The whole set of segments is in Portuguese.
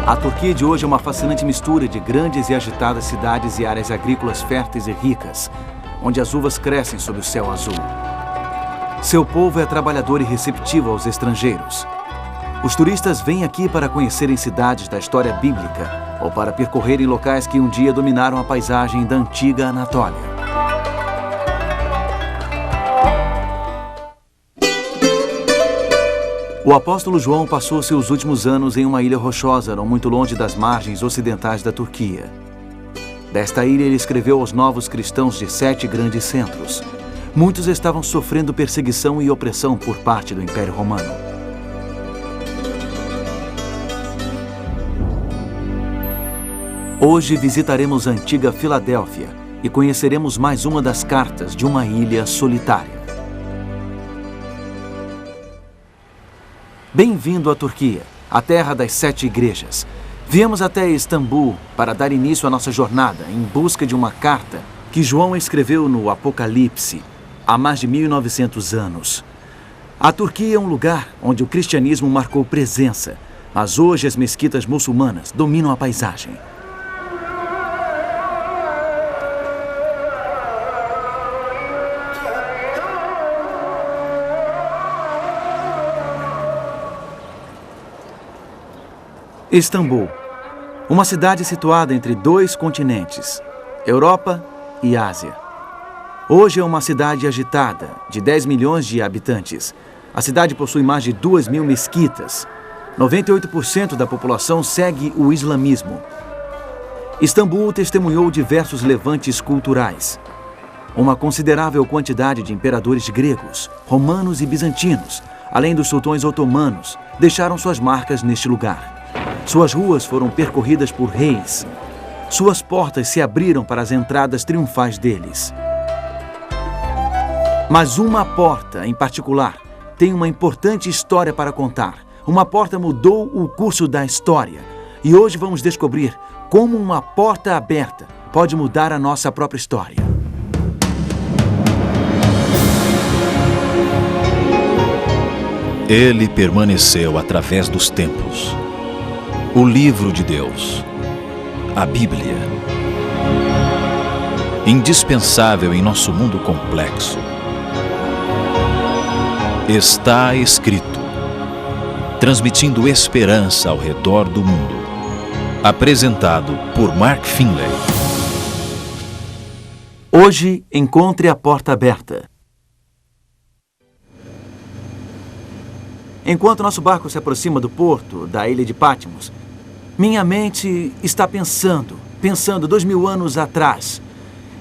A Turquia de hoje é uma fascinante mistura de grandes e agitadas cidades e áreas agrícolas férteis e ricas, onde as uvas crescem sob o céu azul. Seu povo é trabalhador e receptivo aos estrangeiros. Os turistas vêm aqui para conhecerem cidades da história bíblica ou para percorrerem locais que um dia dominaram a paisagem da antiga Anatólia. O apóstolo João passou seus últimos anos em uma ilha rochosa, não muito longe das margens ocidentais da Turquia. Desta ilha, ele escreveu aos novos cristãos de 7 grandes centros. Muitos estavam sofrendo perseguição e opressão por parte do Império Romano. Hoje visitaremos a antiga Filadélfia e conheceremos mais uma das cartas de uma ilha solitária. Bem-vindo à Turquia, a terra das 7 igrejas. Viemos até Istambul para dar início à nossa jornada em busca de uma carta que João escreveu no Apocalipse há mais de 1900 anos. A Turquia é um lugar onde o cristianismo marcou presença, mas hoje as mesquitas muçulmanas dominam a paisagem. Istambul, uma cidade situada entre 2 continentes, Europa e Ásia. Hoje é uma cidade agitada, de 10 milhões de habitantes. A cidade possui mais de 2.000 mesquitas. 98% da população segue o islamismo. Istambul testemunhou diversos levantes culturais. Uma considerável quantidade de imperadores gregos, romanos e bizantinos, além dos sultões otomanos, deixaram suas marcas neste lugar. Suas ruas foram percorridas por reis. Suas portas se abriram para as entradas triunfais deles. Mas uma porta, em particular, tem uma importante história para contar. Uma porta mudou o curso da história. E hoje vamos descobrir como uma porta aberta pode mudar a nossa própria história. Ele permaneceu através dos tempos. O livro de Deus, a Bíblia, indispensável em nosso mundo complexo. Está escrito, transmitindo esperança ao redor do mundo. Apresentado por Mark Finley. Hoje, encontre a porta aberta. Enquanto nosso barco se aproxima do porto da ilha de Patmos, minha mente está pensando 2000 anos atrás.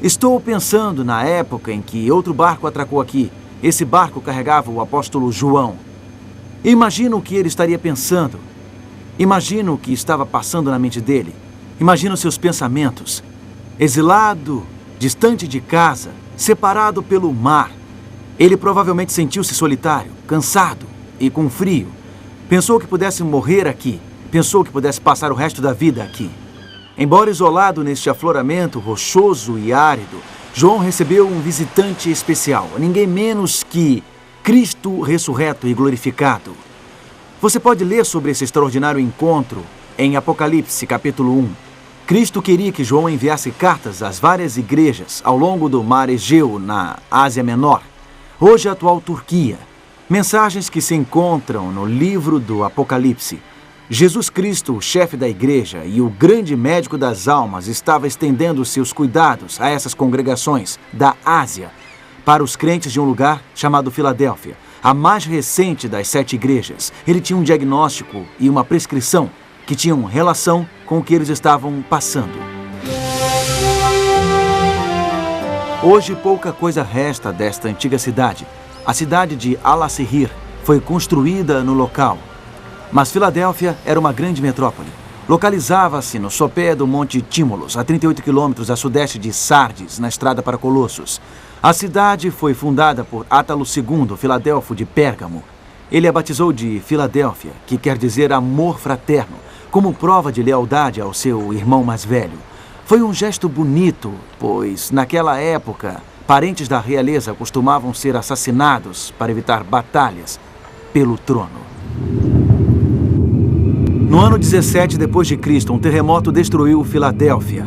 Estou pensando na época em que outro barco atracou aqui. Esse barco carregava o apóstolo João. Imagino o que ele estaria pensando. Imagino o que estava passando na mente dele. Imagino seus pensamentos. Exilado, distante de casa, separado pelo mar. Ele provavelmente sentiu-se solitário, cansado e com frio. Pensou que pudesse morrer aqui. Pensou que pudesse passar o resto da vida aqui. Embora isolado neste afloramento rochoso e árido, João recebeu um visitante especial, ninguém menos que Cristo ressurreto e glorificado. Você pode ler sobre esse extraordinário encontro em Apocalipse, capítulo 1. Cristo queria que João enviasse cartas às várias igrejas ao longo do mar Egeu, na Ásia Menor, hoje a atual Turquia. Mensagens que se encontram no livro do Apocalipse. Jesus Cristo, o chefe da igreja e o grande médico das almas, estava estendendo seus cuidados a essas congregações da Ásia para os crentes de um lugar chamado Filadélfia, a mais recente das 7 igrejas. Ele tinha um diagnóstico e uma prescrição que tinham relação com o que eles estavam passando. Hoje pouca coisa resta desta antiga cidade. A cidade de Al-Assihir foi construída no local. Mas Filadélfia era uma grande metrópole. Localizava-se no sopé do Monte Tímolos, a 38 quilômetros a sudeste de Sardes, na estrada para Colossos. A cidade foi fundada por Átalo II, Filadelfo de Pérgamo. Ele a batizou de Filadélfia, que quer dizer amor fraterno, como prova de lealdade ao seu irmão mais velho. Foi um gesto bonito, pois, naquela época, parentes da realeza costumavam ser assassinados para evitar batalhas pelo trono. No ano 17 depois de Cristo, um terremoto destruiu Filadélfia.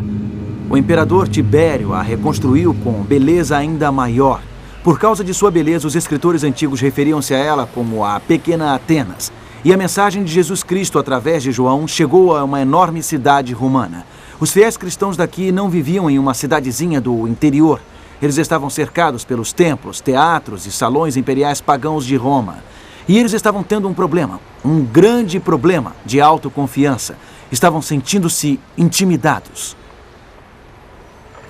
O imperador Tibério a reconstruiu com beleza ainda maior. Por causa de sua beleza, os escritores antigos referiam-se a ela como a Pequena Atenas. E a mensagem de Jesus Cristo, através de João, chegou a uma enorme cidade romana. Os fiéis cristãos daqui não viviam em uma cidadezinha do interior. Eles estavam cercados pelos templos, teatros e salões imperiais pagãos de Roma. E eles estavam tendo um problema, um grande problema de autoconfiança. Estavam sentindo-se intimidados.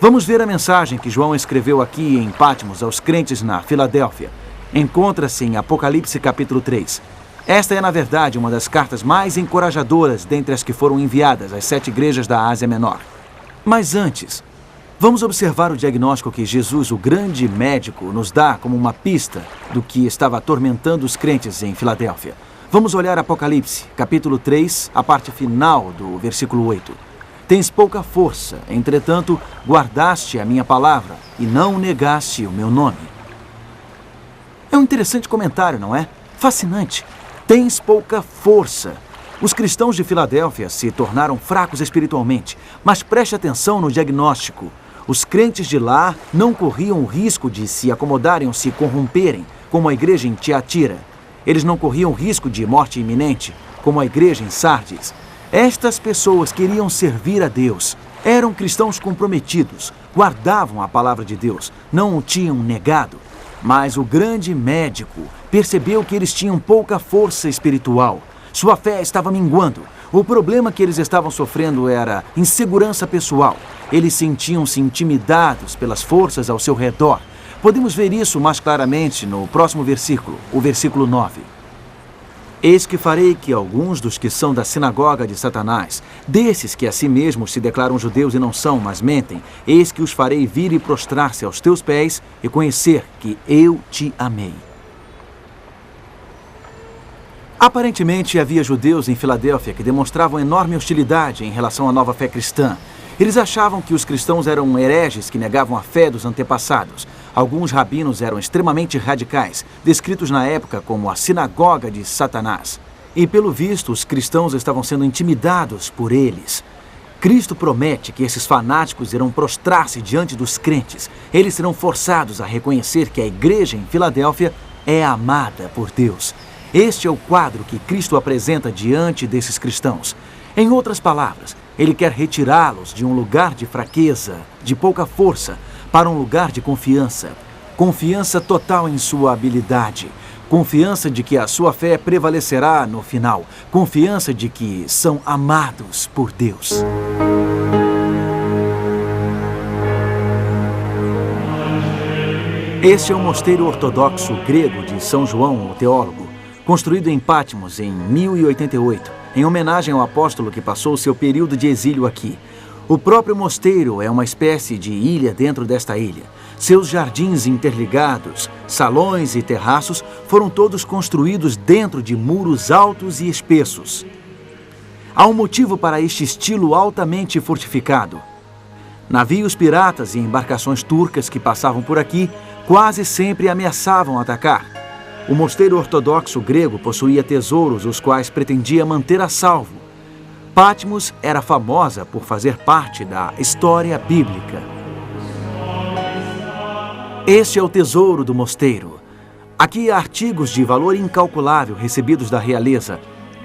Vamos ver a mensagem que João escreveu aqui em Patmos aos crentes na Filadélfia. Encontra-se em Apocalipse capítulo 3. Esta é, na verdade, uma das cartas mais encorajadoras dentre as que foram enviadas às 7 igrejas da Ásia Menor. Mas antes, vamos observar o diagnóstico que Jesus, o grande médico, nos dá como uma pista do que estava atormentando os crentes em Filadélfia. Vamos olhar Apocalipse, capítulo 3, a parte final do versículo 8. Tens pouca força, entretanto, guardaste a minha palavra e não negaste o meu nome. É um interessante comentário, não é? Fascinante. Tens pouca força. Os cristãos de Filadélfia se tornaram fracos espiritualmente, mas preste atenção no diagnóstico. Os crentes de lá não corriam o risco de se acomodarem ou se corromperem, como a igreja em Tiatira. Eles não corriam o risco de morte iminente, como a igreja em Sardes. Estas pessoas queriam servir a Deus. Eram cristãos comprometidos, guardavam a palavra de Deus, não o tinham negado. Mas o grande médico percebeu que eles tinham pouca força espiritual. Sua fé estava minguando. O problema que eles estavam sofrendo era insegurança pessoal. Eles sentiam-se intimidados pelas forças ao seu redor. Podemos ver isso mais claramente no próximo versículo, o versículo 9. Eis que farei que alguns dos que são da sinagoga de Satanás, desses que a si mesmos se declaram judeus e não são, mas mentem, eis que os farei vir e prostrar-se aos teus pés e conhecer que eu te amei. Aparentemente, havia judeus em Filadélfia que demonstravam enorme hostilidade em relação à nova fé cristã. Eles achavam que os cristãos eram hereges que negavam a fé dos antepassados. Alguns rabinos eram extremamente radicais, descritos na época como a sinagoga de Satanás. E, pelo visto, os cristãos estavam sendo intimidados por eles. Cristo promete que esses fanáticos irão prostrar-se diante dos crentes. Eles serão forçados a reconhecer que a igreja em Filadélfia é amada por Deus. Este é o quadro que Cristo apresenta diante desses cristãos. Em outras palavras, ele quer retirá-los de um lugar de fraqueza, de pouca força, para um lugar de confiança. Confiança total em sua habilidade. Confiança de que a sua fé prevalecerá no final. Confiança de que são amados por Deus. Este é o mosteiro ortodoxo grego de São João, o teólogo, construído em Patmos em 1088, em homenagem ao apóstolo que passou seu período de exílio aqui. O próprio mosteiro é uma espécie de ilha dentro desta ilha. Seus jardins interligados, salões e terraços foram todos construídos dentro de muros altos e espessos. Há um motivo para este estilo altamente fortificado. Navios piratas e embarcações turcas que passavam por aqui quase sempre ameaçavam atacar. O mosteiro ortodoxo grego possuía tesouros os quais pretendia manter a salvo. Patmos era famosa por fazer parte da história bíblica. Este é o tesouro do mosteiro. Aqui há artigos de valor incalculável recebidos da realeza.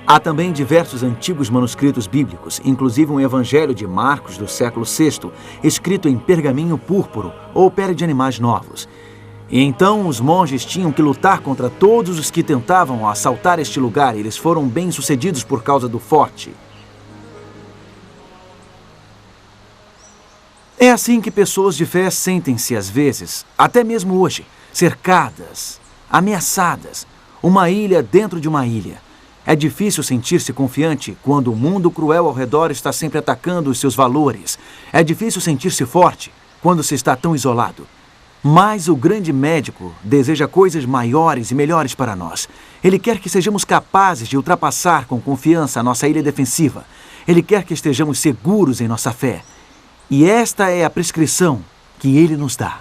Há também diversos antigos manuscritos bíblicos, inclusive um evangelho de Marcos do século VI, escrito em pergaminho púrpuro ou pele de animais novos. E então os monges tinham que lutar contra todos os que tentavam assaltar este lugar, e eles foram bem-sucedidos por causa do forte. É assim que pessoas de fé sentem-se às vezes, até mesmo hoje, cercadas, ameaçadas, uma ilha dentro de uma ilha. É difícil sentir-se confiante quando o mundo cruel ao redor está sempre atacando os seus valores. É difícil sentir-se forte quando se está tão isolado. Mas o grande médico deseja coisas maiores e melhores para nós. Ele quer que sejamos capazes de ultrapassar com confiança a nossa ilha defensiva. Ele quer que estejamos seguros em nossa fé. E esta é a prescrição que ele nos dá.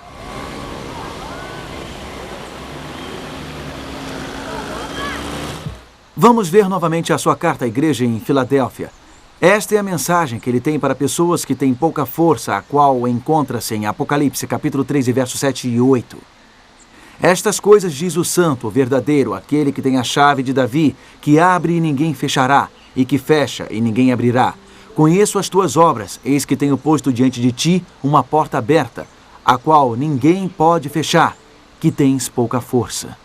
Vamos ver novamente a sua carta à igreja em Filadélfia. Esta é a mensagem que ele tem para pessoas que têm pouca força, a qual encontra-se em Apocalipse, capítulo 3, versos 7 e 8. Estas coisas diz o santo, o verdadeiro, aquele que tem a chave de Davi, que abre e ninguém fechará, e que fecha e ninguém abrirá. Conheço as tuas obras, eis que tenho posto diante de ti uma porta aberta, a qual ninguém pode fechar, que tens pouca força.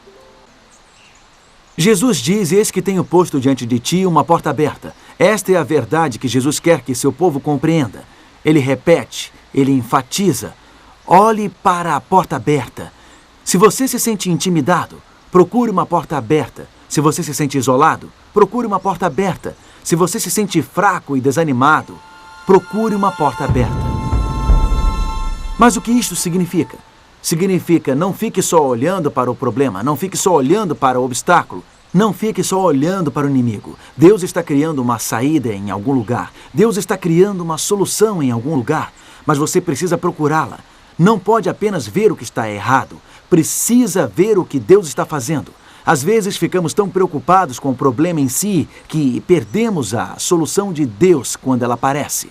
Jesus diz, eis que tenho posto diante de ti uma porta aberta. Esta é a verdade que Jesus quer que seu povo compreenda. Ele repete, ele enfatiza. Olhe para a porta aberta. Se você se sente intimidado, procure uma porta aberta. Se você se sente isolado, procure uma porta aberta. Se você se sente fraco e desanimado, procure uma porta aberta. Mas o que isto significa? Significa não fique só olhando para o problema, não fique só olhando para o obstáculo, não fique só olhando para o inimigo. Deus está criando uma saída em algum lugar. Deus está criando uma solução em algum lugar, mas você precisa procurá-la. Não pode apenas ver o que está errado, precisa ver o que Deus está fazendo. Às vezes ficamos tão preocupados com o problema em si que perdemos a solução de Deus quando ela aparece.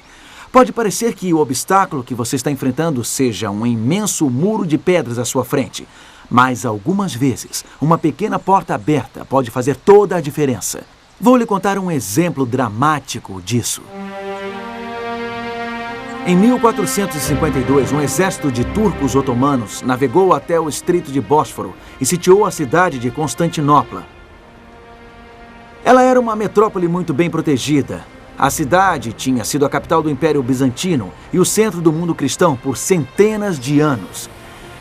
Pode parecer que o obstáculo que você está enfrentando seja um imenso muro de pedras à sua frente, mas algumas vezes uma pequena porta aberta pode fazer toda a diferença. Vou lhe contar um exemplo dramático disso. Em 1452, um exército de turcos otomanos navegou até o Estreito de Bósforo e sitiou a cidade de Constantinopla. Ela era uma metrópole muito bem protegida. A cidade tinha sido a capital do Império Bizantino e o centro do mundo cristão por centenas de anos.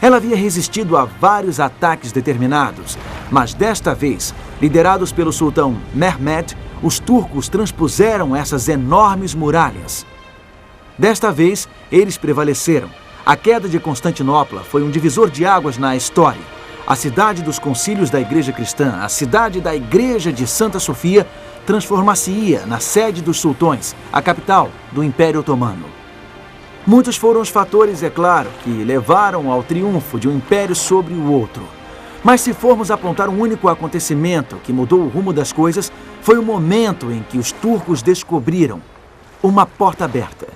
Ela havia resistido a vários ataques determinados, mas desta vez, liderados pelo sultão Mehmed, os turcos transpuseram essas enormes muralhas. Desta vez, eles prevaleceram. A queda de Constantinopla foi um divisor de águas na história. A cidade dos concílios da Igreja Cristã, a cidade da Igreja de Santa Sofia, transformar-se-ia na sede dos sultões, a capital do Império Otomano. Muitos foram os fatores, é claro, que levaram ao triunfo de um império sobre o outro. Mas se formos apontar um único acontecimento que mudou o rumo das coisas, foi o momento em que os turcos descobriram uma porta aberta.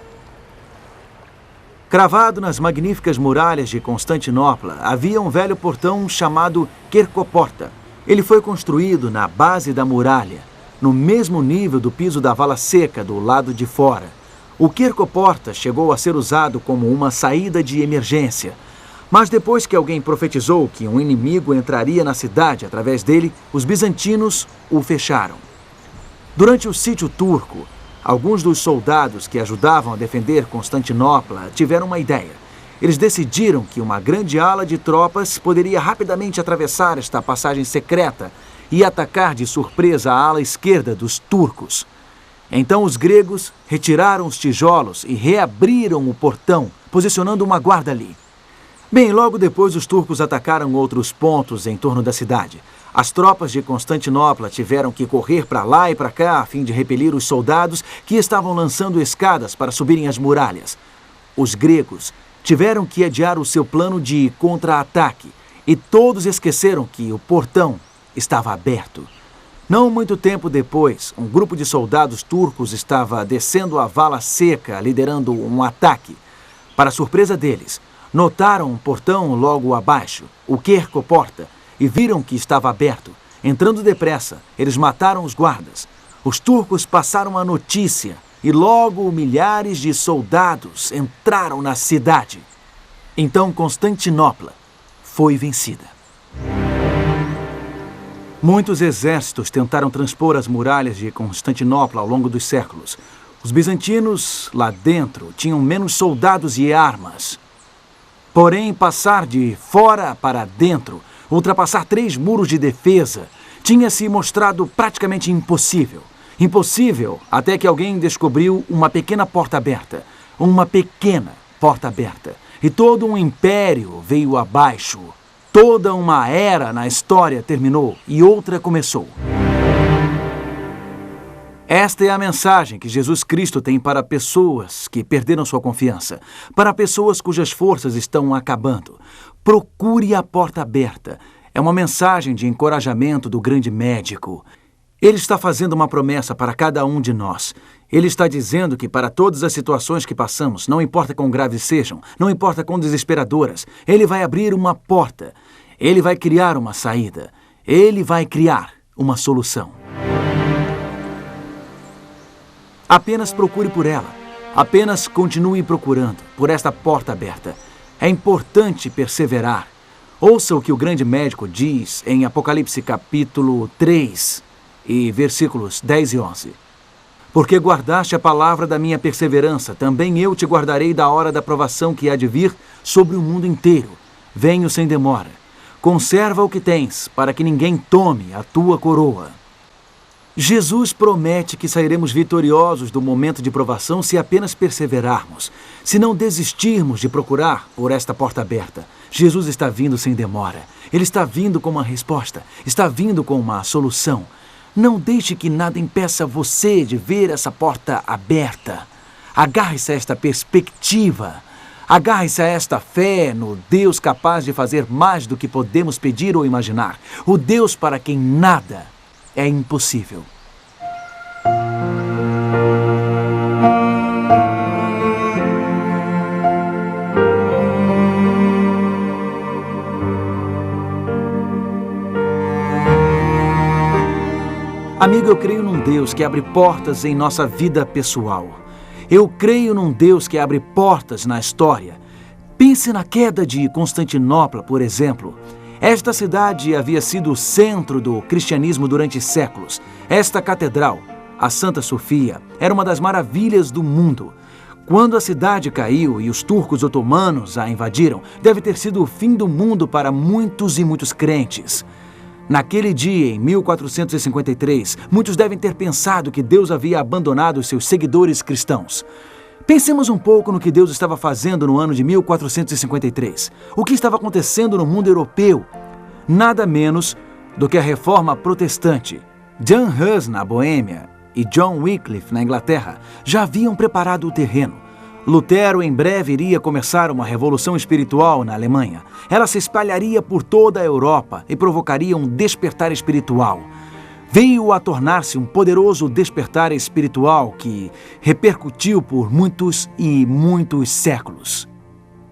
Cravado nas magníficas muralhas de Constantinopla, havia um velho portão chamado Quercoporta. Ele foi construído na base da muralha, no mesmo nível do piso da vala seca do lado de fora. O Quercoporta chegou a ser usado como uma saída de emergência. Mas depois que alguém profetizou que um inimigo entraria na cidade através dele, os bizantinos o fecharam. Durante o sítio turco, alguns dos soldados que ajudavam a defender Constantinopla tiveram uma ideia. Eles decidiram que uma grande ala de tropas poderia rapidamente atravessar esta passagem secreta e atacar de surpresa a ala esquerda dos turcos. Então os gregos retiraram os tijolos e reabriram o portão, posicionando uma guarda ali. Bem, logo depois os turcos atacaram outros pontos em torno da cidade. As tropas de Constantinopla tiveram que correr para lá e para cá a fim de repelir os soldados que estavam lançando escadas para subirem as muralhas. Os gregos tiveram que adiar o seu plano de contra-ataque e todos esqueceram que o portão estava aberto. Não muito tempo depois, um grupo de soldados turcos estava descendo a vala seca, liderando um ataque. Para surpresa deles, notaram um portão logo abaixo, o Quercoporta, e viram que estava aberto. Entrando depressa, eles mataram os guardas. Os turcos passaram a notícia e logo milhares de soldados entraram na cidade. Então Constantinopla foi vencida. Muitos exércitos tentaram transpor as muralhas de Constantinopla ao longo dos séculos. Os bizantinos, lá dentro, tinham menos soldados e armas. Porém, passar de fora para dentro, ultrapassar 3 muros de defesa, tinha se mostrado praticamente impossível. Impossível até que alguém descobriu uma pequena porta aberta. Uma pequena porta aberta. E todo um império veio abaixo. Toda uma era na história terminou e outra começou. Esta é a mensagem que Jesus Cristo tem para pessoas que perderam sua confiança, para pessoas cujas forças estão acabando. Procure a porta aberta. É uma mensagem de encorajamento do grande médico. Ele está fazendo uma promessa para cada um de nós. Ele está dizendo que para todas as situações que passamos, não importa quão graves sejam, não importa quão desesperadoras, Ele vai abrir uma porta. Ele vai criar uma saída. Ele vai criar uma solução. Apenas procure por ela. Apenas continue procurando por esta porta aberta. É importante perseverar. Ouça o que o grande médico diz em Apocalipse capítulo 3 e versículos 10 e 11. Porque guardaste a palavra da minha perseverança, também eu te guardarei da hora da provação que há de vir sobre o mundo inteiro. Venho sem demora. Conserva o que tens, para que ninguém tome a tua coroa. Jesus promete que sairemos vitoriosos do momento de provação se apenas perseverarmos, se não desistirmos de procurar por esta porta aberta. Jesus está vindo sem demora. Ele está vindo com uma resposta, está vindo com uma solução. Não deixe que nada impeça você de ver essa porta aberta. Agarre-se a esta perspectiva. Agarre-se a esta fé no Deus capaz de fazer mais do que podemos pedir ou imaginar. O Deus para quem nada é impossível. Amigo, eu creio num Deus que abre portas em nossa vida pessoal. Eu creio num Deus que abre portas na história. Pense na queda de Constantinopla, por exemplo. Esta cidade havia sido o centro do cristianismo durante séculos. Esta catedral, a Santa Sofia, era uma das maravilhas do mundo. Quando a cidade caiu e os turcos otomanos a invadiram, deve ter sido o fim do mundo para muitos e muitos crentes. Naquele dia, em 1453, muitos devem ter pensado que Deus havia abandonado os seus seguidores cristãos. Pensemos um pouco no que Deus estava fazendo no ano de 1453. O que estava acontecendo no mundo europeu? Nada menos do que a reforma protestante. Jan Hus, na Boêmia, e John Wycliffe, na Inglaterra, já haviam preparado o terreno. Lutero em breve iria começar uma revolução espiritual na Alemanha. Ela se espalharia por toda a Europa e provocaria um despertar espiritual. Veio a tornar-se um poderoso despertar espiritual que repercutiu por muitos e muitos séculos.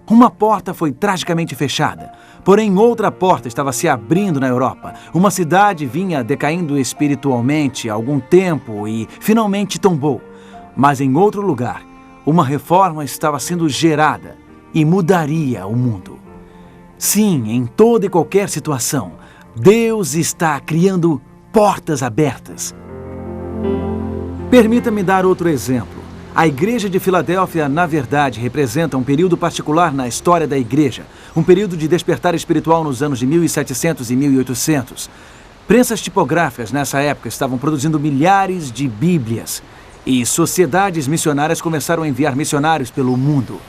Uma porta foi tragicamente fechada, porém outra porta estava se abrindo na Europa. Uma cidade vinha decaindo espiritualmente há algum tempo e finalmente tombou. Mas em outro lugar, uma reforma estava sendo gerada e mudaria o mundo. Sim, em toda e qualquer situação, Deus está criando portas abertas. Permita-me dar outro exemplo. A Igreja de Filadélfia, na verdade, representa um período particular na história da Igreja, um período de despertar espiritual nos anos de 1700 e 1800. Prensas tipográficas nessa época estavam produzindo milhares de Bíblias e sociedades missionárias começaram a enviar missionários pelo mundo.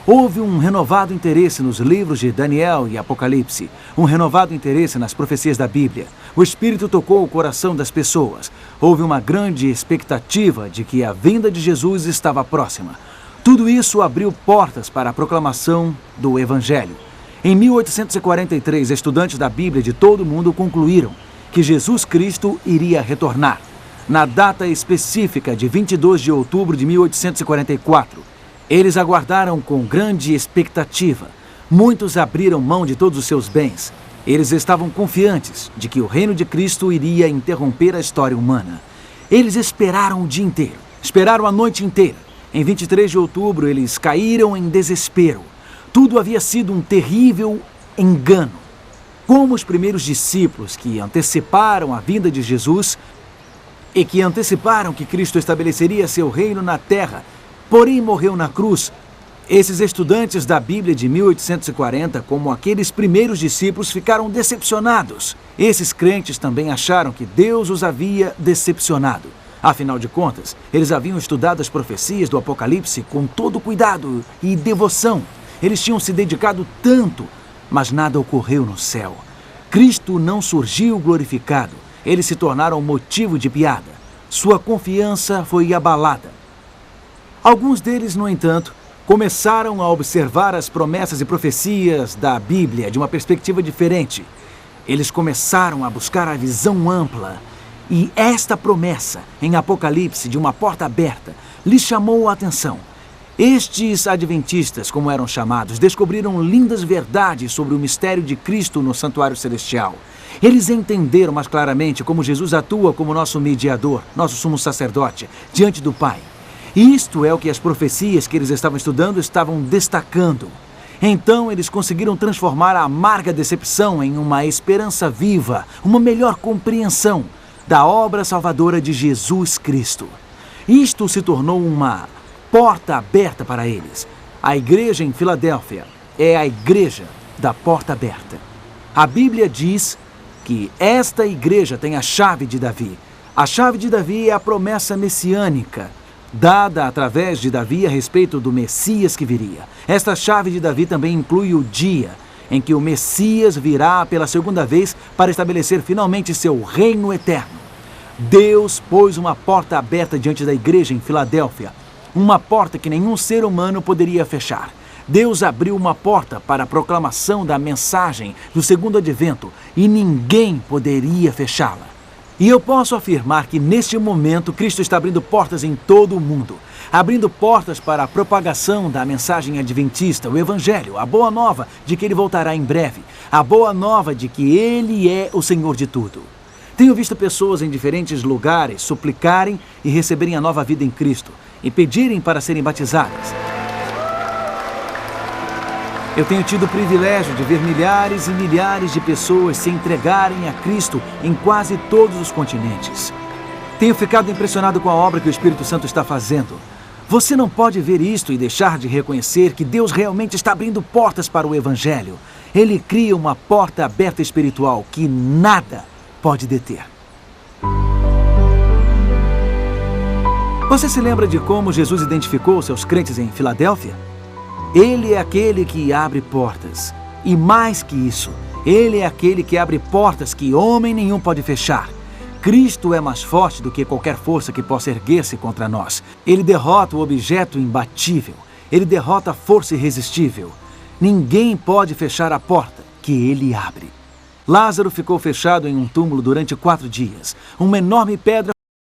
Houve um renovado interesse nos livros de Daniel e Apocalipse, um renovado interesse nas profecias da Bíblia. O Espírito tocou o coração das pessoas. Houve uma grande expectativa de que a vinda de Jesus estava próxima. Tudo isso abriu portas para a proclamação do Evangelho. Em 1843, estudantes da Bíblia de todo o mundo concluíram que Jesus Cristo iria retornar. Na data específica de 22 de outubro de 1844, eles aguardaram com grande expectativa. Muitos abriram mão de todos os seus bens. Eles estavam confiantes de que o reino de Cristo iria interromper a história humana. Eles esperaram o dia inteiro, esperaram a noite inteira. Em 23 de outubro, eles caíram em desespero. Tudo havia sido um terrível engano. Como os primeiros discípulos que anteciparam a vinda de Jesus e que anteciparam que Cristo estabeleceria seu reino na terra, porém morreu na cruz, esses estudantes da Bíblia de 1840, como aqueles primeiros discípulos, ficaram decepcionados. Esses crentes também acharam que Deus os havia decepcionado. Afinal de contas, eles haviam estudado as profecias do Apocalipse com todo cuidado e devoção. Eles tinham se dedicado tanto, mas nada ocorreu no céu. Cristo não surgiu glorificado. Eles se tornaram motivo de piada. Sua confiança foi abalada. Alguns deles, no entanto, começaram a observar as promessas e profecias da Bíblia de uma perspectiva diferente. Eles começaram a buscar a visão ampla E esta promessa, em Apocalipse, de uma porta aberta, lhes chamou a atenção. Estes adventistas, como eram chamados, descobriram lindas verdades sobre o mistério de Cristo no santuário celestial. Eles entenderam mais claramente como Jesus atua como nosso mediador, nosso sumo sacerdote, diante do Pai. Isto é o que as profecias que eles estavam estudando estavam destacando. Então eles conseguiram transformar a amarga decepção em uma esperança viva, uma melhor compreensão da obra salvadora de Jesus Cristo. Isto se tornou uma porta aberta para eles. A igreja em Filadélfia é a igreja da porta aberta. A Bíblia diz que esta igreja tem a chave de Davi. A chave de Davi é a promessa messiânica, dada através de Davi a respeito do Messias que viria. Esta chave de Davi também inclui o dia em que o Messias virá pela segunda vez para estabelecer finalmente seu reino eterno. Deus pôs uma porta aberta diante da igreja em Filadélfia, uma porta que nenhum ser humano poderia fechar. Deus abriu uma porta para a proclamação da mensagem do segundo advento e ninguém poderia fechá-la. E eu posso afirmar que neste momento Cristo está abrindo portas em todo o mundo, abrindo portas para a propagação da mensagem adventista, o Evangelho, a boa nova de que Ele voltará em breve, a boa nova de que Ele é o Senhor de tudo. Tenho visto pessoas em diferentes lugares suplicarem e receberem a nova vida em Cristo e pedirem para serem batizadas. Eu tenho tido o privilégio de ver milhares e milhares de pessoas se entregarem a Cristo em quase todos os continentes. Tenho ficado impressionado com a obra que o Espírito Santo está fazendo. Você não pode ver isto e deixar de reconhecer que Deus realmente está abrindo portas para o Evangelho. Ele cria uma porta aberta espiritual que nada pode deter. Você se lembra de como Jesus identificou seus crentes em Filadélfia? Ele é aquele que abre portas. E mais que isso, Ele é aquele que abre portas que homem nenhum pode fechar. Cristo é mais forte do que qualquer força que possa erguer-se contra nós. Ele derrota o objeto imbatível. Ele derrota a força irresistível. Ninguém pode fechar a porta que Ele abre. Lázaro ficou fechado em um túmulo durante 4 dias. Uma enorme pedra